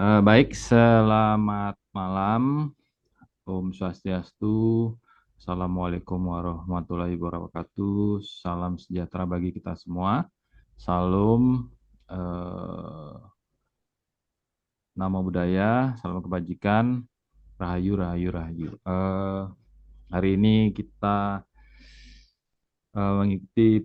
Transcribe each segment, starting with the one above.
Baik, selamat malam. Om Swastiastu. Assalamualaikum warahmatullahi wabarakatuh. Salam sejahtera bagi kita semua. Salam eh, Namo Buddhaya, salam kebajikan, Rahayu, Rahayu, Rahayu. Hari ini kita mengikuti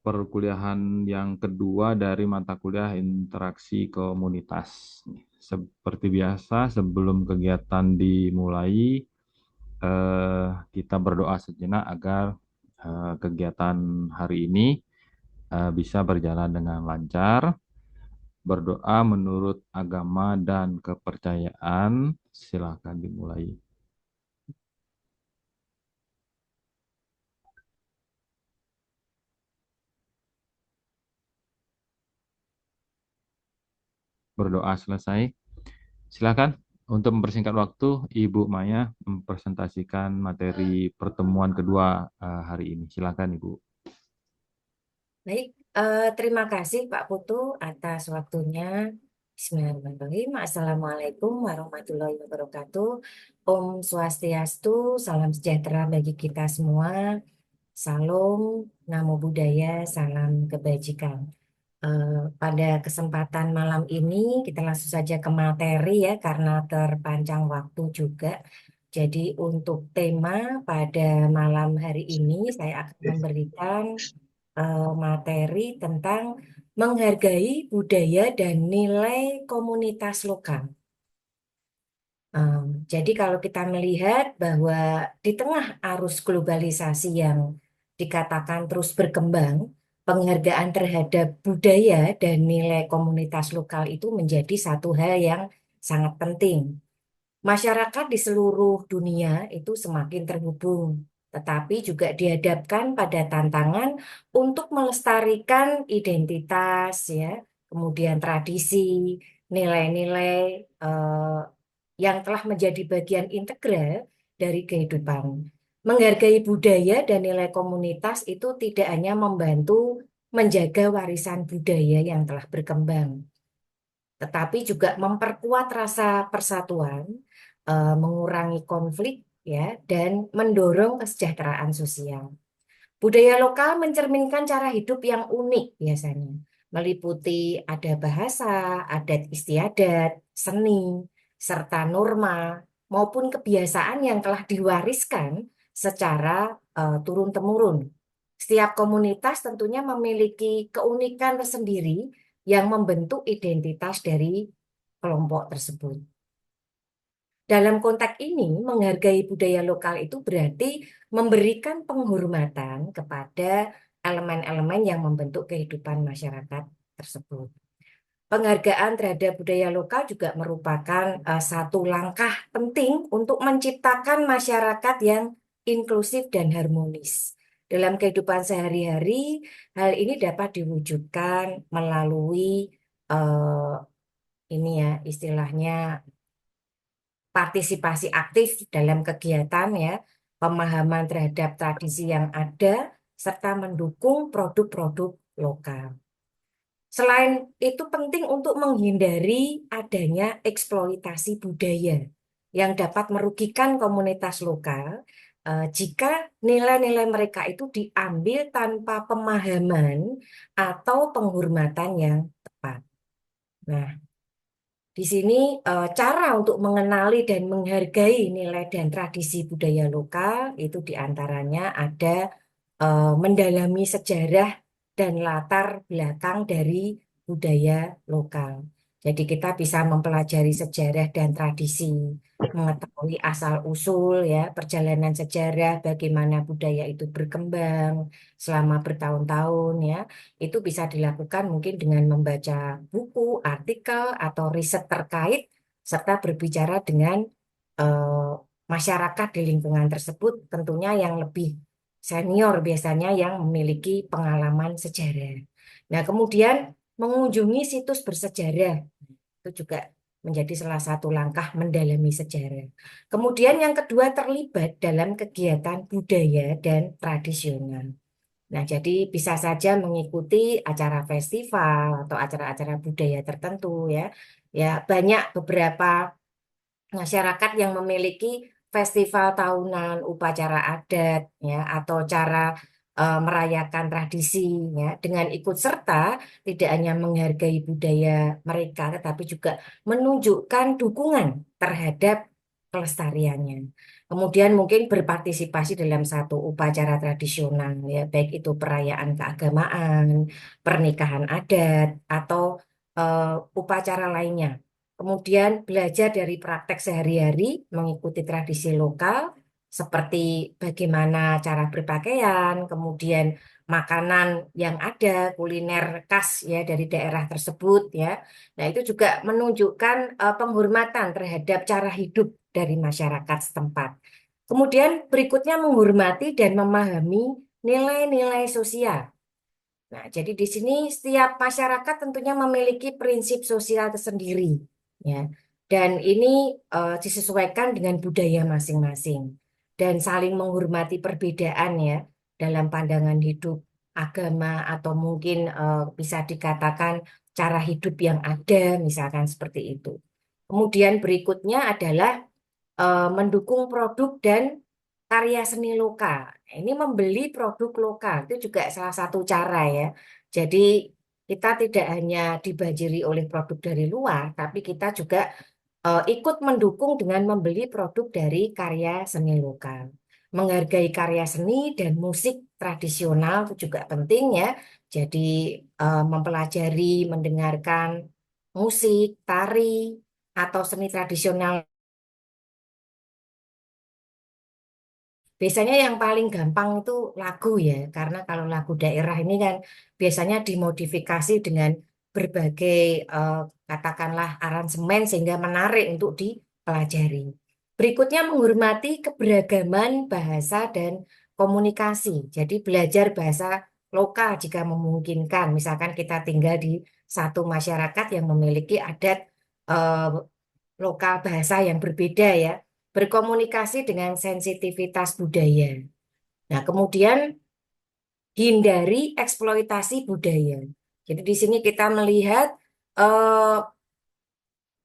perkuliahan yang kedua dari mata kuliah interaksi komunitas. Seperti biasa, sebelum kegiatan dimulai, kita berdoa sejenak agar kegiatan hari ini bisa berjalan dengan lancar. Berdoa menurut agama dan kepercayaan. Silakan dimulai. Berdoa selesai. Silakan untuk mempersingkat waktu, Ibu Maya mempresentasikan materi pertemuan kedua hari ini. Silakan Ibu. Baik, terima kasih Pak Putu atas waktunya. Bismillahirrahmanirrahim. Assalamualaikum warahmatullahi wabarakatuh. Om Swastiastu, salam sejahtera bagi kita semua. Salam, Namo Buddhaya, salam kebajikan. Pada kesempatan malam ini kita langsung saja ke materi ya karena terpanjang waktu juga. Jadi untuk tema pada malam hari ini saya akan memberikan materi tentang menghargai budaya dan nilai komunitas lokal. Jadi kalau kita melihat bahwa di tengah arus globalisasi yang dikatakan terus berkembang, penghargaan terhadap budaya dan nilai komunitas lokal itu menjadi satu hal yang sangat penting. Masyarakat di seluruh dunia itu semakin terhubung, tetapi juga dihadapkan pada tantangan untuk melestarikan identitas, ya, kemudian tradisi, nilai-nilai yang telah menjadi bagian integral dari kehidupan. Menghargai budaya dan nilai komunitas itu tidak hanya membantu menjaga warisan budaya yang telah berkembang, tetapi juga memperkuat rasa persatuan, mengurangi konflik, ya, dan mendorong kesejahteraan sosial. Budaya lokal mencerminkan cara hidup yang unik biasanya, meliputi ada bahasa, adat istiadat, seni, serta norma maupun kebiasaan yang telah diwariskan secara turun-temurun. Setiap komunitas tentunya memiliki keunikan tersendiri yang membentuk identitas dari kelompok tersebut. Dalam konteks ini, menghargai budaya lokal itu berarti memberikan penghormatan kepada elemen-elemen yang membentuk kehidupan masyarakat tersebut. Penghargaan terhadap budaya lokal juga merupakan satu langkah penting untuk menciptakan masyarakat yang inklusif dan harmonis. Dalam kehidupan sehari-hari, hal ini dapat diwujudkan melalui eh, ini ya istilahnya partisipasi aktif dalam kegiatan ya, pemahaman terhadap tradisi yang ada, serta mendukung produk-produk lokal. Selain itu penting untuk menghindari adanya eksploitasi budaya yang dapat merugikan komunitas lokal jika nilai-nilai mereka itu diambil tanpa pemahaman atau penghormatan yang tepat. Nah, di sini cara untuk mengenali dan menghargai nilai dan tradisi budaya lokal itu diantaranya ada mendalami sejarah dan latar belakang dari budaya lokal. Jadi kita bisa mempelajari sejarah dan tradisi, mengetahui asal-usul ya, perjalanan sejarah, bagaimana budaya itu berkembang selama bertahun-tahun ya. Itu bisa dilakukan mungkin dengan membaca buku, artikel, atau riset terkait, serta berbicara dengan eh, masyarakat di lingkungan tersebut, tentunya yang lebih senior biasanya yang memiliki pengalaman sejarah. Nah, kemudian mengunjungi situs bersejarah itu juga menjadi salah satu langkah mendalami sejarah. Kemudian yang kedua terlibat dalam kegiatan budaya dan tradisional. Nah, jadi bisa saja mengikuti acara festival atau acara-acara budaya tertentu ya. Ya, banyak beberapa masyarakat yang memiliki festival tahunan, upacara adat, ya, atau cara merayakan tradisi, ya, dengan ikut serta tidak hanya menghargai budaya mereka, tetapi juga menunjukkan dukungan terhadap kelestariannya. Kemudian mungkin berpartisipasi dalam satu upacara tradisional, ya, baik itu perayaan keagamaan, pernikahan adat, atau upacara lainnya. Kemudian belajar dari praktek sehari-hari, mengikuti tradisi lokal, seperti bagaimana cara berpakaian, kemudian makanan yang ada, kuliner khas ya dari daerah tersebut ya. Nah, itu juga menunjukkan penghormatan terhadap cara hidup dari masyarakat setempat. Kemudian berikutnya menghormati dan memahami nilai-nilai sosial. Nah, jadi di sini setiap masyarakat tentunya memiliki prinsip sosial tersendiri, ya. Dan ini disesuaikan dengan budaya masing-masing dan saling menghormati perbedaan ya dalam pandangan hidup, agama atau mungkin bisa dikatakan cara hidup yang ada, misalkan seperti itu. Kemudian berikutnya adalah mendukung produk dan karya seni lokal. Ini membeli produk lokal itu juga salah satu cara ya. Jadi kita tidak hanya dibanjiri oleh produk dari luar, tapi kita juga ikut mendukung dengan membeli produk dari karya seni lokal. Menghargai karya seni dan musik tradisional itu juga penting ya. Jadi mempelajari, mendengarkan musik, tari, atau seni tradisional. Biasanya yang paling gampang itu lagu ya, karena kalau lagu daerah ini kan biasanya dimodifikasi dengan berbagai eh, katakanlah aransemen sehingga menarik untuk dipelajari. Berikutnya menghormati keberagaman bahasa dan komunikasi. Jadi belajar bahasa lokal jika memungkinkan. Misalkan kita tinggal di satu masyarakat yang memiliki adat eh, lokal bahasa yang berbeda ya, berkomunikasi dengan sensitivitas budaya. Nah, kemudian hindari eksploitasi budaya. Jadi di sini kita melihat eh,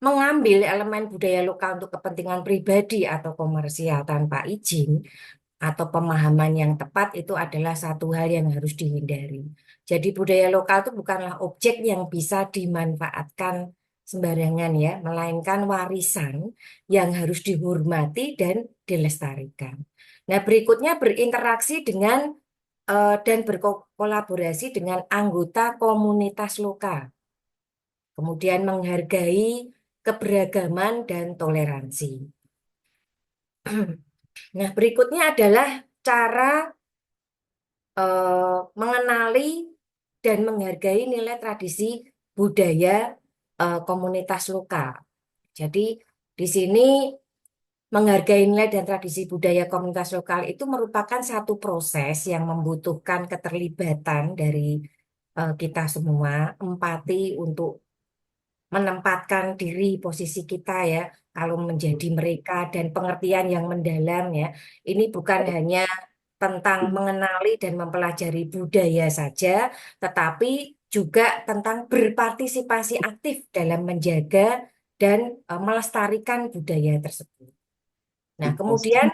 mengambil elemen budaya lokal untuk kepentingan pribadi atau komersial tanpa izin atau pemahaman yang tepat itu adalah satu hal yang harus dihindari. Jadi budaya lokal itu bukanlah objek yang bisa dimanfaatkan sembarangan ya, melainkan warisan yang harus dihormati dan dilestarikan. Nah, berikutnya berinteraksi dengan dan berkolaborasi dengan anggota komunitas lokal. Kemudian menghargai keberagaman dan toleransi. Nah, berikutnya adalah cara mengenali dan menghargai nilai tradisi budaya komunitas lokal. Jadi di sini menghargai nilai dan tradisi budaya komunitas lokal itu merupakan satu proses yang membutuhkan keterlibatan dari kita semua, empati untuk menempatkan diri posisi kita ya, kalau menjadi mereka dan pengertian yang mendalam ya. Ini bukan hanya tentang mengenali dan mempelajari budaya saja, tetapi juga tentang berpartisipasi aktif dalam menjaga dan melestarikan budaya tersebut. Nah, kemudian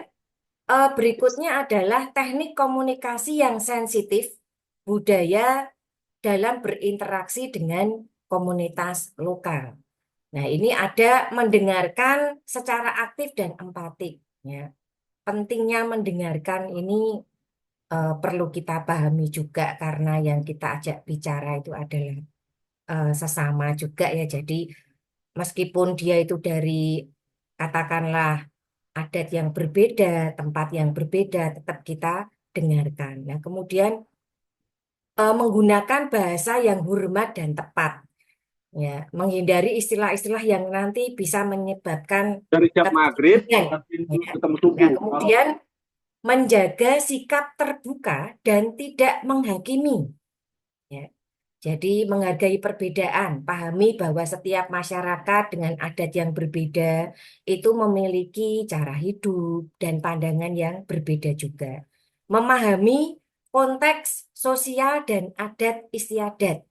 berikutnya adalah teknik komunikasi yang sensitif budaya dalam berinteraksi dengan komunitas lokal. Nah, ini ada mendengarkan secara aktif dan empatik. Ya. Pentingnya mendengarkan ini perlu kita pahami juga karena yang kita ajak bicara itu adalah sesama juga ya. Jadi meskipun dia itu dari katakanlah adat yang berbeda, tempat yang berbeda, tetap kita dengarkan. Nah, kemudian menggunakan bahasa yang hormat dan tepat. Ya, menghindari istilah-istilah yang nanti bisa menyebabkan dari jam maghrib ketegangan. Ya. ketemu Nah, subuh. kemudian menjaga sikap terbuka dan tidak menghakimi. Ya. Jadi menghargai perbedaan, pahami bahwa setiap masyarakat dengan adat yang berbeda itu memiliki cara hidup dan pandangan yang berbeda juga. Memahami konteks sosial dan adat istiadat,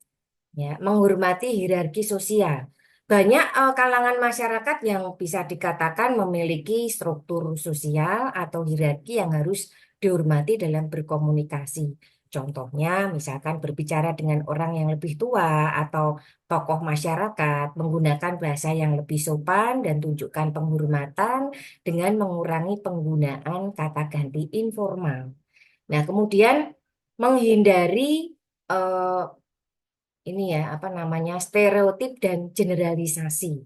ya, menghormati hierarki sosial. Banyak kalangan masyarakat yang bisa dikatakan memiliki struktur sosial atau hierarki yang harus dihormati dalam berkomunikasi. Contohnya, misalkan berbicara dengan orang yang lebih tua atau tokoh masyarakat, menggunakan bahasa yang lebih sopan dan tunjukkan penghormatan dengan mengurangi penggunaan kata ganti informal. Nah, kemudian menghindari eh, ini ya apa namanya stereotip dan generalisasi.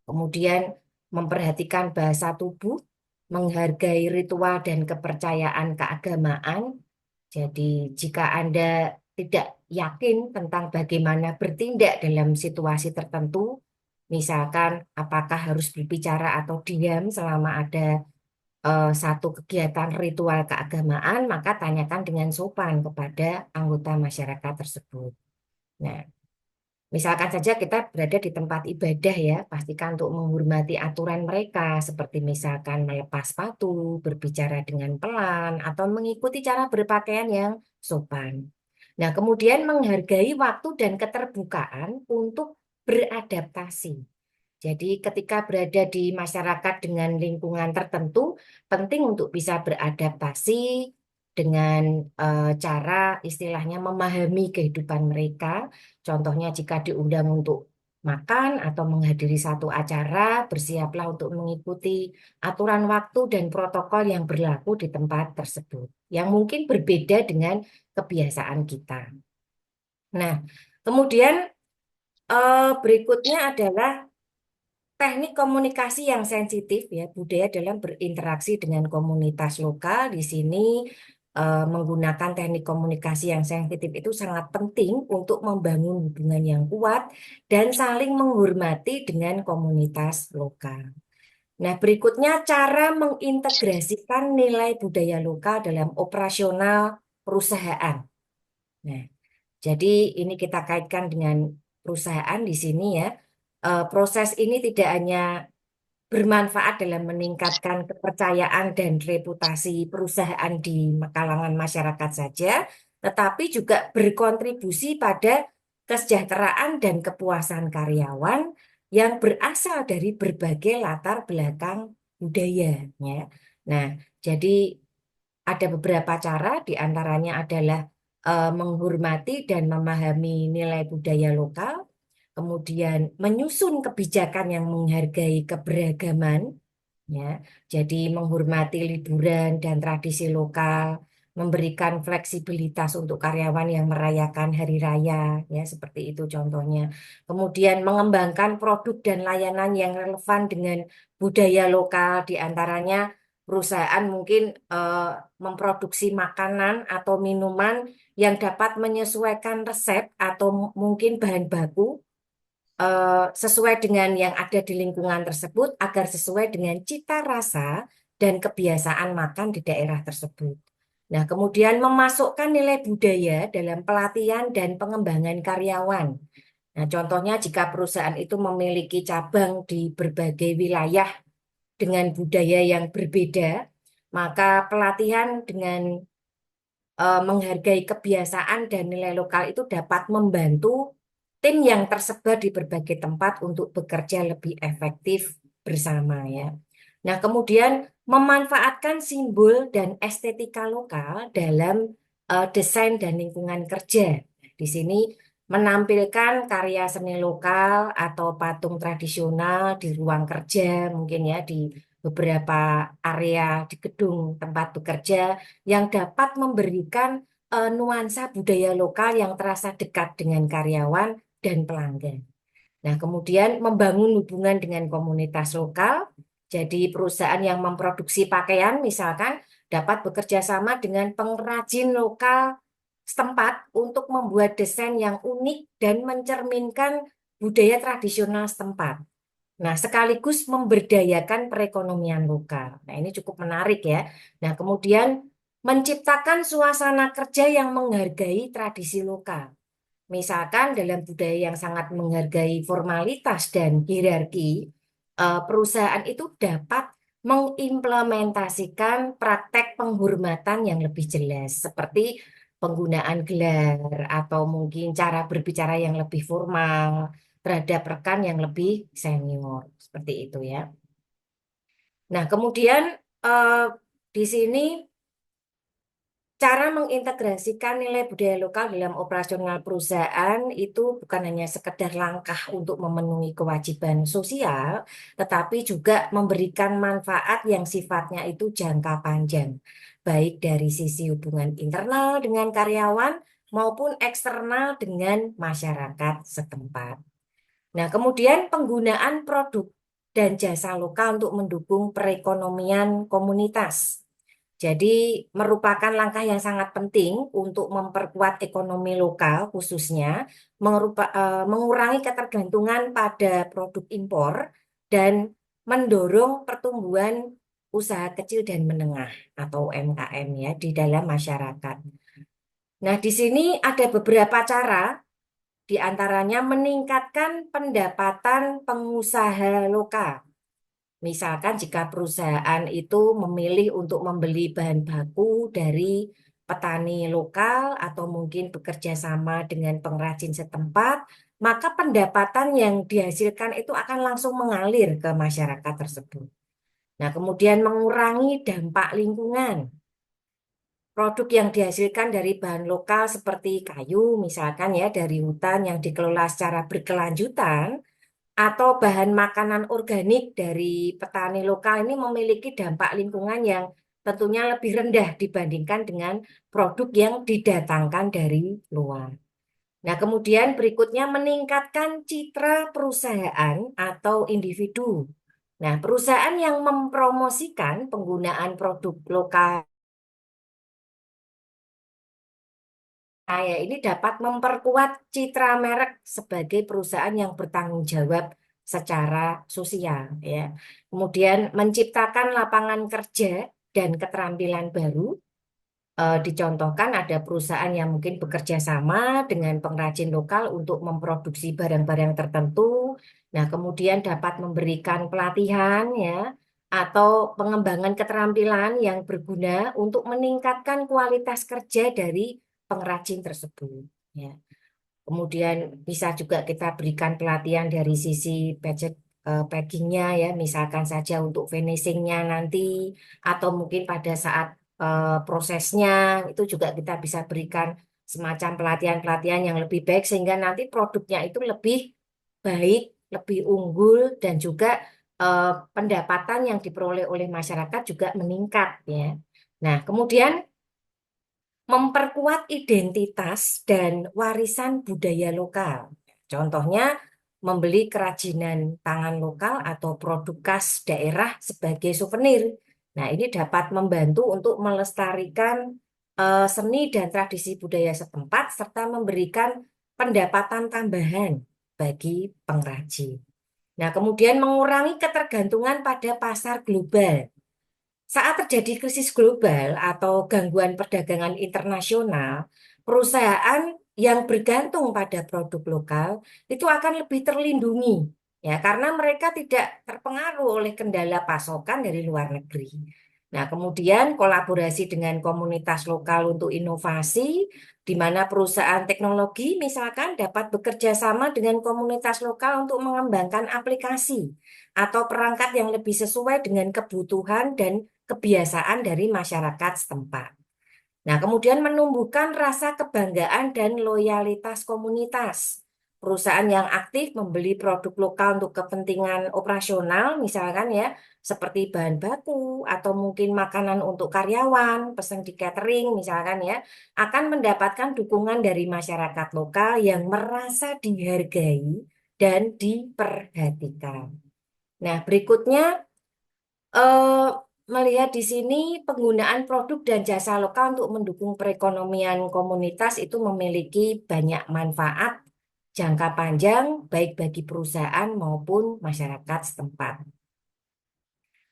Kemudian memperhatikan bahasa tubuh, menghargai ritual dan kepercayaan keagamaan. Jadi jika Anda tidak yakin tentang bagaimana bertindak dalam situasi tertentu, misalkan apakah harus berbicara atau diam selama ada satu kegiatan ritual keagamaan, maka tanyakan dengan sopan kepada anggota masyarakat tersebut. Nah, misalkan saja kita berada di tempat ibadah ya, pastikan untuk menghormati aturan mereka, seperti misalkan melepas sepatu, berbicara dengan pelan, atau mengikuti cara berpakaian yang sopan. Nah, kemudian menghargai waktu dan keterbukaan untuk beradaptasi. Jadi ketika berada di masyarakat dengan lingkungan tertentu, penting untuk bisa beradaptasi dengan cara istilahnya memahami kehidupan mereka. Contohnya jika diundang untuk makan atau menghadiri satu acara, bersiaplah untuk mengikuti aturan waktu dan protokol yang berlaku di tempat tersebut, yang mungkin berbeda dengan kebiasaan kita. Nah, kemudian berikutnya adalah teknik komunikasi yang sensitif ya, budaya dalam berinteraksi dengan komunitas lokal di sini menggunakan teknik komunikasi yang sensitif itu sangat penting untuk membangun hubungan yang kuat dan saling menghormati dengan komunitas lokal. Nah, berikutnya cara mengintegrasikan nilai budaya lokal dalam operasional perusahaan. Nah, jadi ini kita kaitkan dengan perusahaan di sini ya. Proses ini tidak hanya bermanfaat dalam meningkatkan kepercayaan dan reputasi perusahaan di kalangan masyarakat saja, tetapi juga berkontribusi pada kesejahteraan dan kepuasan karyawan yang berasal dari berbagai latar belakang budaya, ya. Nah, jadi ada beberapa cara, di antaranya adalah menghormati dan memahami nilai budaya lokal, kemudian menyusun kebijakan yang menghargai keberagaman, ya. Jadi menghormati liburan dan tradisi lokal, memberikan fleksibilitas untuk karyawan yang merayakan hari raya, ya seperti itu contohnya. Kemudian mengembangkan produk dan layanan yang relevan dengan budaya lokal, di antaranya perusahaan mungkin memproduksi makanan atau minuman yang dapat menyesuaikan resep atau mungkin bahan baku sesuai dengan yang ada di lingkungan tersebut agar sesuai dengan cita rasa dan kebiasaan makan di daerah tersebut. Nah, kemudian memasukkan nilai budaya dalam pelatihan dan pengembangan karyawan. Nah, contohnya jika perusahaan itu memiliki cabang di berbagai wilayah dengan budaya yang berbeda, maka pelatihan dengan menghargai kebiasaan dan nilai lokal itu dapat membantu tim yang tersebar di berbagai tempat untuk bekerja lebih efektif bersama ya. Nah, kemudian memanfaatkan simbol dan estetika lokal dalam desain dan lingkungan kerja. Di sini menampilkan karya seni lokal atau patung tradisional di ruang kerja, mungkin ya di beberapa area di gedung tempat bekerja yang dapat memberikan nuansa budaya lokal yang terasa dekat dengan karyawan dan pelanggan. Nah, kemudian membangun hubungan dengan komunitas lokal. Jadi perusahaan yang memproduksi pakaian misalkan dapat bekerja sama dengan pengrajin lokal setempat untuk membuat desain yang unik dan mencerminkan budaya tradisional setempat. Nah, sekaligus memberdayakan perekonomian lokal. Nah, ini cukup menarik ya. Nah, kemudian menciptakan suasana kerja yang menghargai tradisi lokal. Misalkan dalam budaya yang sangat menghargai formalitas dan hierarki, perusahaan itu dapat mengimplementasikan praktek penghormatan yang lebih jelas, seperti penggunaan gelar atau mungkin cara berbicara yang lebih formal terhadap rekan yang lebih senior, seperti itu ya. Nah, kemudian eh, di sini cara mengintegrasikan nilai budaya lokal dalam operasional perusahaan itu bukan hanya sekedar langkah untuk memenuhi kewajiban sosial, tetapi juga memberikan manfaat yang sifatnya itu jangka panjang, baik dari sisi hubungan internal dengan karyawan maupun eksternal dengan masyarakat setempat. Nah, kemudian penggunaan produk dan jasa lokal untuk mendukung perekonomian komunitas. Jadi merupakan langkah yang sangat penting untuk memperkuat ekonomi lokal khususnya mengurangi ketergantungan pada produk impor dan mendorong pertumbuhan usaha kecil dan menengah atau UMKM ya di dalam masyarakat. Nah, di sini ada beberapa cara di antaranya meningkatkan pendapatan pengusaha lokal. Misalkan jika perusahaan itu memilih untuk membeli bahan baku dari petani lokal atau mungkin bekerja sama dengan pengrajin setempat, maka pendapatan yang dihasilkan itu akan langsung mengalir ke masyarakat tersebut. Nah, kemudian mengurangi dampak lingkungan. Produk yang dihasilkan dari bahan lokal seperti kayu, misalkan ya dari hutan yang dikelola secara berkelanjutan, atau bahan makanan organik dari petani lokal ini memiliki dampak lingkungan yang tentunya lebih rendah dibandingkan dengan produk yang didatangkan dari luar. Nah, kemudian berikutnya meningkatkan citra perusahaan atau individu. Nah, perusahaan yang mempromosikan penggunaan produk lokal saya ini dapat memperkuat citra merek sebagai perusahaan yang bertanggung jawab secara sosial ya. Kemudian menciptakan lapangan kerja dan keterampilan baru. Dicontohkan ada perusahaan yang mungkin bekerja sama dengan pengrajin lokal untuk memproduksi barang-barang tertentu. Nah, kemudian dapat memberikan pelatihan ya atau pengembangan keterampilan yang berguna untuk meningkatkan kualitas kerja dari pengrajin tersebut. Ya. Kemudian bisa juga kita berikan pelatihan dari sisi packingnya ya, misalkan saja untuk finishingnya nanti, atau mungkin pada saat prosesnya itu juga kita bisa berikan semacam pelatihan-pelatihan yang lebih baik sehingga nanti produknya itu lebih baik, lebih unggul dan juga eh, pendapatan yang diperoleh oleh masyarakat juga meningkat ya. Nah, kemudian memperkuat identitas dan warisan budaya lokal. Contohnya, membeli kerajinan tangan lokal atau produk khas daerah sebagai souvenir. Nah, ini dapat membantu untuk melestarikan seni dan tradisi budaya setempat serta memberikan pendapatan tambahan bagi pengrajin. Nah, kemudian mengurangi ketergantungan pada pasar global. Saat terjadi krisis global atau gangguan perdagangan internasional, perusahaan yang bergantung pada produk lokal itu akan lebih terlindungi ya karena mereka tidak terpengaruh oleh kendala pasokan dari luar negeri. Nah, kemudian kolaborasi dengan komunitas lokal untuk inovasi di mana perusahaan teknologi misalkan dapat bekerja sama dengan komunitas lokal untuk mengembangkan aplikasi atau perangkat yang lebih sesuai dengan kebutuhan dan kebiasaan dari masyarakat setempat. Nah, kemudian menumbuhkan rasa kebanggaan dan loyalitas komunitas. Perusahaan yang aktif membeli produk lokal untuk kepentingan operasional, misalkan ya, seperti bahan baku atau mungkin makanan untuk karyawan, pesan di catering, misalkan ya, akan mendapatkan dukungan dari masyarakat lokal yang merasa dihargai dan diperhatikan. Nah, berikutnya eh, melihat di sini penggunaan produk dan jasa lokal untuk mendukung perekonomian komunitas itu memiliki banyak manfaat jangka panjang baik bagi perusahaan maupun masyarakat setempat.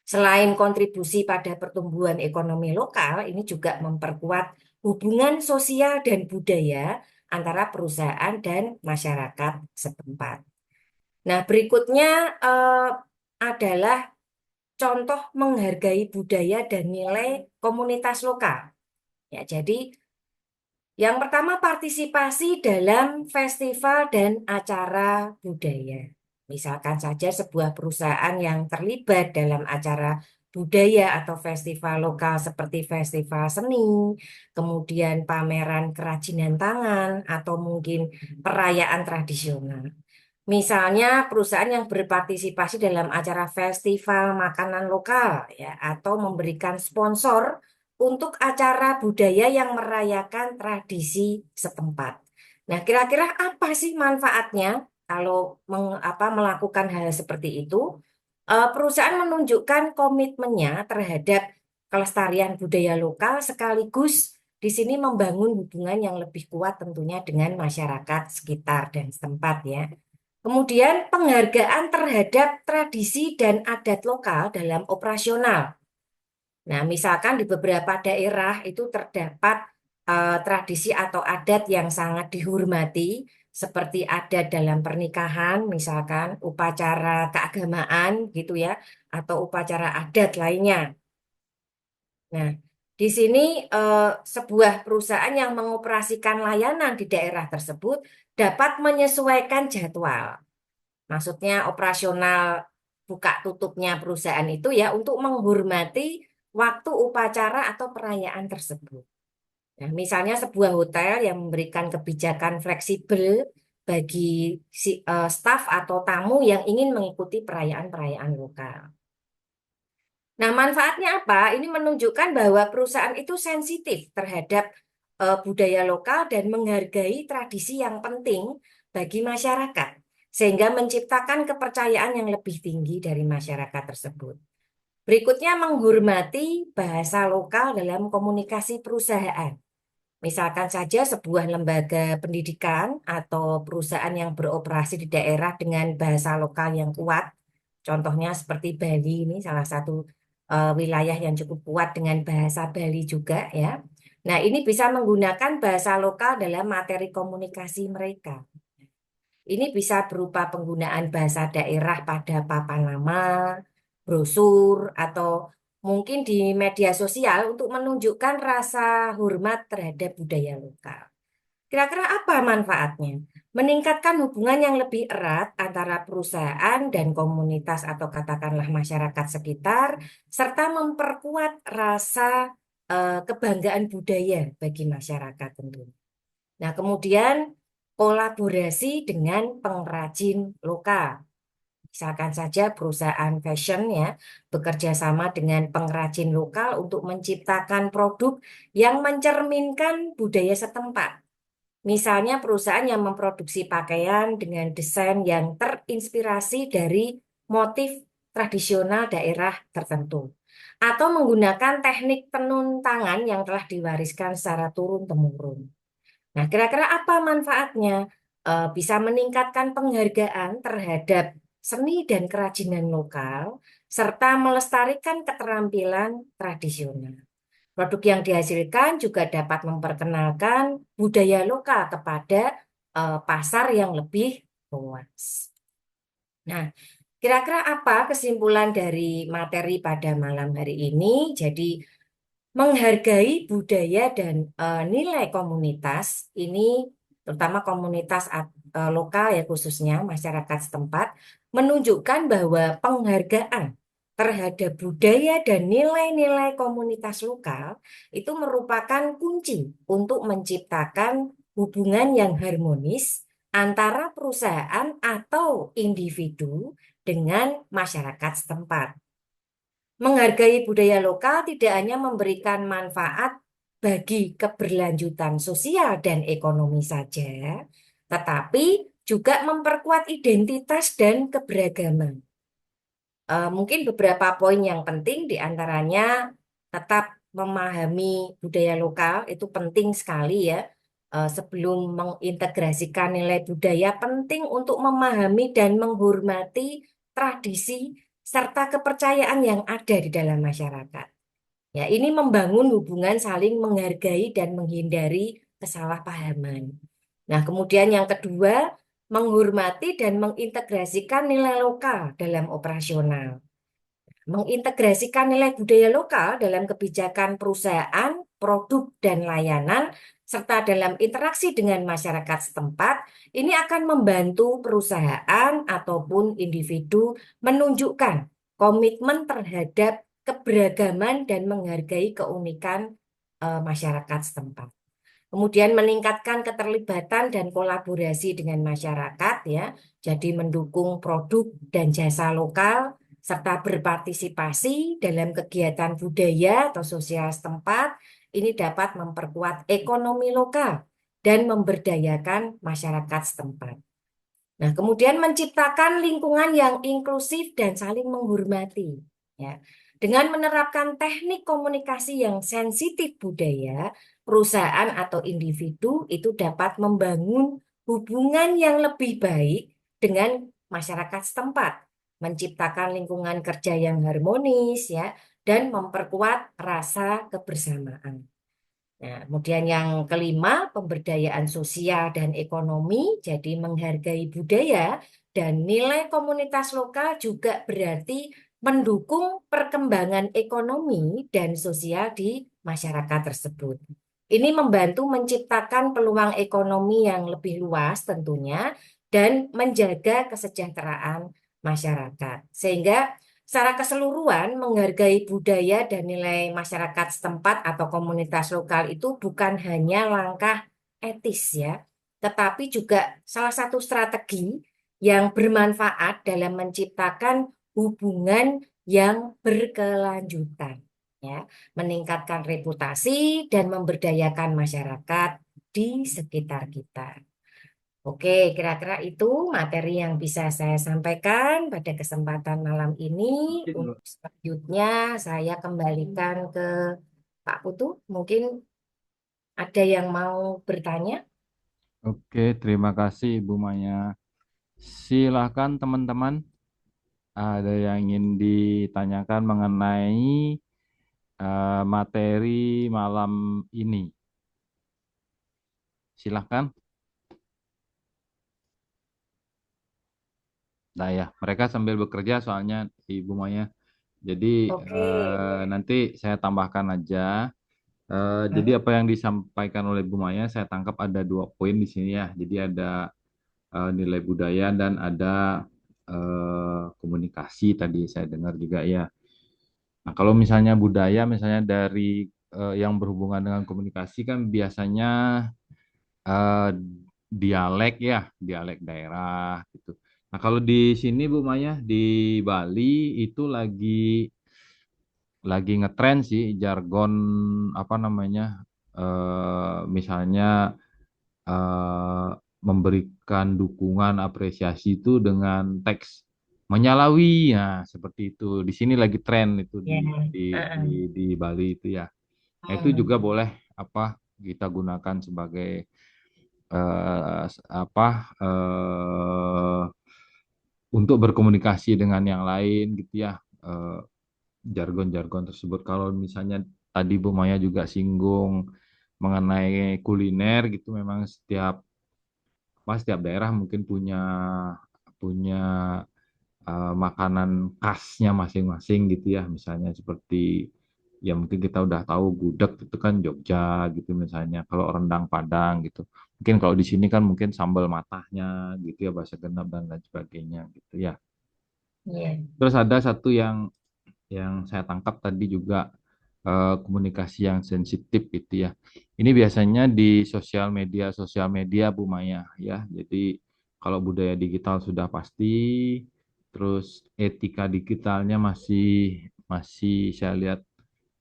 Selain kontribusi pada pertumbuhan ekonomi lokal, ini juga memperkuat hubungan sosial dan budaya antara perusahaan dan masyarakat setempat. Nah, berikutnya adalah contoh menghargai budaya dan nilai komunitas lokal. Ya, jadi yang pertama partisipasi dalam festival dan acara budaya. Misalkan saja sebuah perusahaan yang terlibat dalam acara budaya atau festival lokal seperti festival seni, kemudian pameran kerajinan tangan, atau mungkin perayaan tradisional. Misalnya perusahaan yang berpartisipasi dalam acara festival makanan lokal ya atau memberikan sponsor untuk acara budaya yang merayakan tradisi setempat. Nah, kira-kira apa sih manfaatnya kalau melakukan hal seperti itu? Perusahaan menunjukkan komitmennya terhadap kelestarian budaya lokal sekaligus di sini membangun hubungan yang lebih kuat tentunya dengan masyarakat sekitar dan setempat ya. Kemudian penghargaan terhadap tradisi dan adat lokal dalam operasional. Nah, misalkan di beberapa daerah itu terdapat tradisi atau adat yang sangat dihormati, seperti adat dalam pernikahan, misalkan upacara keagamaan gitu ya, atau upacara adat lainnya. Nah, di sini sebuah perusahaan yang mengoperasikan layanan di daerah tersebut dapat menyesuaikan jadwal. Maksudnya operasional buka tutupnya perusahaan itu ya untuk menghormati waktu upacara atau perayaan tersebut. Nah, misalnya sebuah hotel yang memberikan kebijakan fleksibel bagi staf atau tamu yang ingin mengikuti perayaan-perayaan lokal. Nah, manfaatnya apa? Ini menunjukkan bahwa perusahaan itu sensitif terhadap budaya lokal dan menghargai tradisi yang penting bagi masyarakat, sehingga menciptakan kepercayaan yang lebih tinggi dari masyarakat tersebut. Berikutnya, menghormati bahasa lokal dalam komunikasi perusahaan. Misalkan saja sebuah lembaga pendidikan atau perusahaan yang beroperasi di daerah dengan bahasa lokal yang kuat, contohnya seperti Bali ini salah satu wilayah yang cukup kuat dengan bahasa Bali juga ya. Nah, ini bisa menggunakan bahasa lokal dalam materi komunikasi mereka. Ini bisa berupa penggunaan bahasa daerah pada papan nama, brosur, atau mungkin di media sosial untuk menunjukkan rasa hormat terhadap budaya lokal. Kira-kira apa manfaatnya? Meningkatkan hubungan yang lebih erat antara perusahaan dan komunitas atau katakanlah masyarakat sekitar, serta memperkuat rasa kebanggaan budaya bagi masyarakat tentunya. Nah, kemudian kolaborasi dengan pengrajin lokal. Misalkan saja perusahaan fashion ya bekerja sama dengan pengrajin lokal untuk menciptakan produk yang mencerminkan budaya setempat. Misalnya perusahaan yang memproduksi pakaian dengan desain yang terinspirasi dari motif tradisional daerah tertentu. Atau menggunakan teknik tenun tangan yang telah diwariskan secara turun-temurun. Nah, kira-kira apa manfaatnya? Bisa meningkatkan penghargaan terhadap seni dan kerajinan lokal, serta melestarikan keterampilan tradisional. Produk yang dihasilkan juga dapat memperkenalkan budaya lokal kepada pasar yang lebih luas. Nah, kira-kira apa kesimpulan dari materi pada malam hari ini? Jadi, menghargai budaya dan nilai komunitas ini, terutama komunitas lokal ya khususnya masyarakat setempat, menunjukkan bahwa penghargaan terhadap budaya dan nilai-nilai komunitas lokal itu merupakan kunci untuk menciptakan hubungan yang harmonis antara perusahaan atau individu dengan masyarakat setempat. Menghargai budaya lokal tidak hanya memberikan manfaat bagi keberlanjutan sosial dan ekonomi saja, tetapi juga memperkuat identitas dan keberagaman. Mungkin beberapa poin yang penting diantaranya tetap memahami budaya lokal itu penting sekali ya. Sebelum mengintegrasikan nilai budaya penting untuk memahami dan menghormati tradisi serta kepercayaan yang ada di dalam masyarakat. Ya, ini membangun hubungan saling menghargai dan menghindari kesalahpahaman. Nah, kemudian yang kedua, menghormati dan mengintegrasikan nilai lokal dalam operasional. Mengintegrasikan nilai budaya lokal dalam kebijakan perusahaan, produk, dan layanan, serta dalam interaksi dengan masyarakat setempat, ini akan membantu perusahaan ataupun individu menunjukkan komitmen terhadap keberagaman dan menghargai keunikan masyarakat setempat. Kemudian meningkatkan keterlibatan dan kolaborasi dengan masyarakat ya. Jadi mendukung produk dan jasa lokal serta berpartisipasi dalam kegiatan budaya atau sosial setempat. Ini dapat memperkuat ekonomi lokal dan memberdayakan masyarakat setempat. Nah, kemudian menciptakan lingkungan yang inklusif dan saling menghormati. Ya. Dengan menerapkan teknik komunikasi yang sensitif budaya, perusahaan atau individu itu dapat membangun hubungan yang lebih baik dengan masyarakat setempat, menciptakan lingkungan kerja yang harmonis, ya, dan memperkuat rasa kebersamaan. Nah, kemudian yang kelima, pemberdayaan sosial dan ekonomi. Jadi menghargai budaya dan nilai komunitas lokal juga berarti mendukung perkembangan ekonomi dan sosial di masyarakat tersebut. Ini membantu menciptakan peluang ekonomi yang lebih luas tentunya dan menjaga kesejahteraan masyarakat. Sehingga secara keseluruhan, menghargai budaya dan nilai masyarakat setempat atau komunitas lokal itu bukan hanya langkah etis ya, tetapi juga salah satu strategi yang bermanfaat dalam menciptakan hubungan yang berkelanjutan ya, meningkatkan reputasi dan memberdayakan masyarakat di sekitar kita. Oke, kira-kira itu materi yang bisa saya sampaikan pada kesempatan malam ini. Untuk selanjutnya, saya kembalikan ke Pak Putu. Mungkin ada yang mau bertanya? Oke, terima kasih Ibu Maya. Silakan teman-teman, ada yang ingin ditanyakan mengenai materi malam ini. Silakan. Nah ya, mereka sambil bekerja soalnya Ibu Maya. Jadi Oke. nanti saya tambahkan aja. Jadi Hmm. apa yang disampaikan oleh Bu Maya, saya tangkap ada dua poin di sini ya. Jadi ada nilai budaya dan ada komunikasi tadi saya dengar juga ya. Nah, kalau misalnya budaya, misalnya dari yang berhubungan dengan komunikasi kan biasanya eh, dialek ya, dialek daerah gitu. Nah, kalau di sini Bu Maya di Bali itu lagi ngetren sih jargon apa namanya misalnya eh, memberikan dukungan apresiasi itu dengan teks menyalawi ya seperti itu. Di sini lagi tren itu Ya. di di Heeh. di Bali itu ya. Nah, itu Hmm. juga boleh apa kita gunakan sebagai apa untuk berkomunikasi dengan yang lain gitu ya. Eh, jargon-jargon tersebut. Kalau misalnya tadi Bu Maya juga singgung mengenai kuliner gitu, memang setiap daerah mungkin punya punya makanan khasnya masing-masing gitu ya. Misalnya seperti ya mungkin kita udah tahu gudeg itu kan Jogja gitu misalnya. Kalau rendang Padang gitu. Mungkin kalau di sini kan mungkin sambal matahnya gitu ya bahasa genap dan lain sebagainya gitu ya. Iya. Terus ada satu yang saya tangkap tadi juga komunikasi yang sensitif gitu ya. Ini biasanya di sosial media Bu Maya ya. Jadi kalau budaya digital sudah pasti, terus etika digitalnya masih masih saya lihat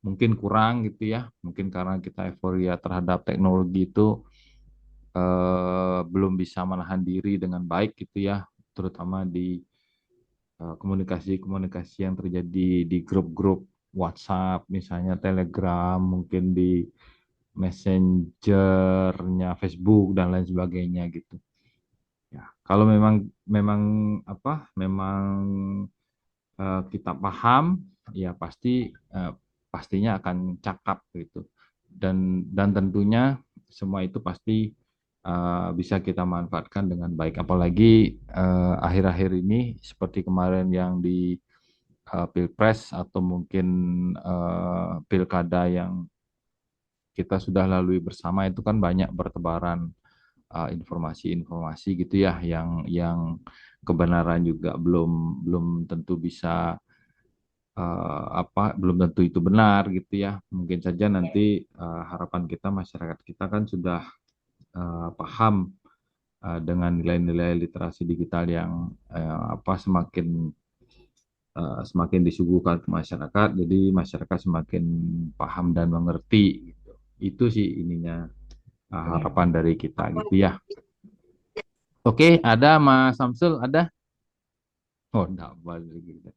mungkin kurang gitu ya. Mungkin karena kita euforia terhadap teknologi itu belum bisa menahan diri dengan baik gitu ya, terutama di komunikasi-komunikasi yang terjadi di grup-grup WhatsApp, misalnya Telegram, mungkin di Messengernya Facebook dan lain sebagainya gitu. Ya, kalau memang memang memang kita paham, ya pastinya akan cakap gitu. Dan tentunya semua itu pasti bisa kita manfaatkan dengan baik. Apalagi akhir-akhir ini seperti kemarin yang di pilpres atau mungkin pilkada yang kita sudah lalui bersama itu kan banyak bertebaran informasi-informasi gitu ya yang kebenaran juga belum belum tentu bisa belum tentu itu benar gitu ya. Mungkin saja nanti harapan kita masyarakat kita kan sudah paham dengan nilai-nilai literasi digital yang semakin semakin disuguhkan ke masyarakat, jadi masyarakat semakin paham dan mengerti gitu. Itu sih ininya Ya. harapan dari kita gitu ya. Oke, ada Mas Samsul, ada? Oh, enggak balik gitu.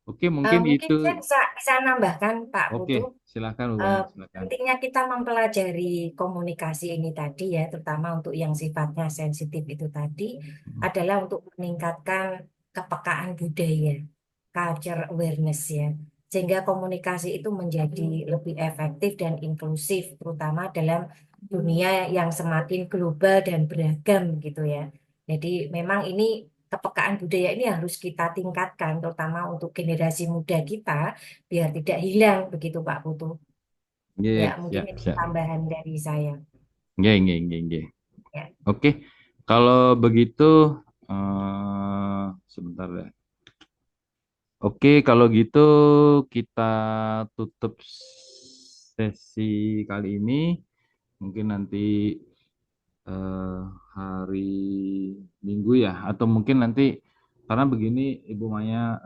Oke, mungkin Mungkin itu. saya bisa nambahkan Pak Oke, Putu, silakan Bu eh, Maya, silakan. pentingnya kita mempelajari komunikasi ini tadi ya, terutama untuk yang sifatnya sensitif itu tadi, adalah untuk meningkatkan kepekaan budaya, culture awareness ya, sehingga komunikasi itu menjadi lebih efektif dan inklusif, terutama dalam dunia yang semakin global dan beragam gitu ya. Jadi memang ini kepekaan budaya ini harus kita tingkatkan, terutama untuk generasi muda kita, biar tidak hilang begitu Pak Putu. Ya, Nggih, mungkin siap, itu siap. tambahan dari saya. Nggih, nggih, nggih, nggih. Ya, Oke, kalau begitu sebentar deh. Oke, kalau gitu kita tutup sesi kali ini. Mungkin nanti eh, hari Minggu ya, atau mungkin nanti karena begini Ibu Maya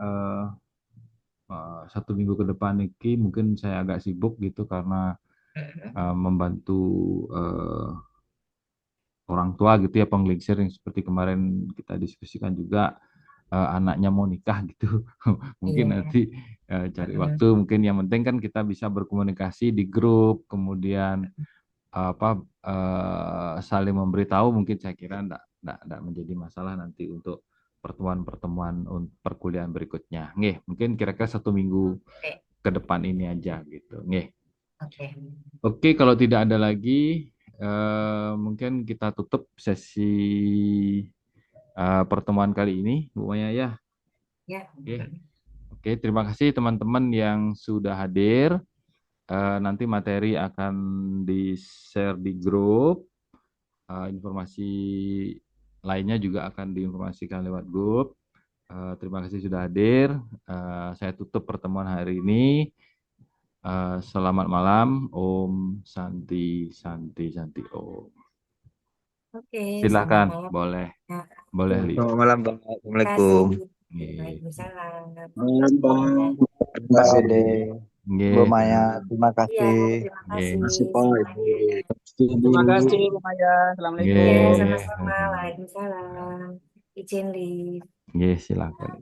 1 minggu ke depan ini mungkin saya agak sibuk gitu karena membantu eh, orang tua gitu ya penggelingsir yang seperti kemarin kita diskusikan juga anaknya mau nikah gitu. Mungkin iya. nanti cari waktu. Mungkin yang penting kan kita bisa berkomunikasi di grup, kemudian apa saling memberitahu. Mungkin saya kira enggak menjadi masalah nanti untuk pertemuan-pertemuan perkuliahan berikutnya. Nggih, mungkin kira-kira 1 minggu Oke, ke depan ini aja gitu. Nggih. oke. Oke, kalau tidak ada lagi, mungkin kita tutup sesi pertemuan kali ini, Bu Maya ya. Ya, Oke, oke, terima kasih teman-teman yang sudah hadir. Nanti materi akan di-share di grup. Informasi lainnya juga akan diinformasikan lewat grup. Terima kasih sudah hadir. Saya tutup pertemuan hari ini. Selamat malam, Om Santi Santi Santi Om. oke. Selamat Silakan, malam. boleh, Nah, boleh Li. Selamat malam, Bang. terima kasih. Assalamualaikum. Nggih, Waalaikumsalam. Malam, Ya. Bang. Terima Terima kasih, kasih. Ade. Bu nggih, Maya, terima Iya, kasih. terima nggih, kasih Terima kasih, Pak. Ibu. semuanya. Terima Terima kasih. kasih, Bu Maya. Ya, Assalamualaikum. sama-sama. nggih, Waalaikumsalam. Izin, Liv. nggih, silakan.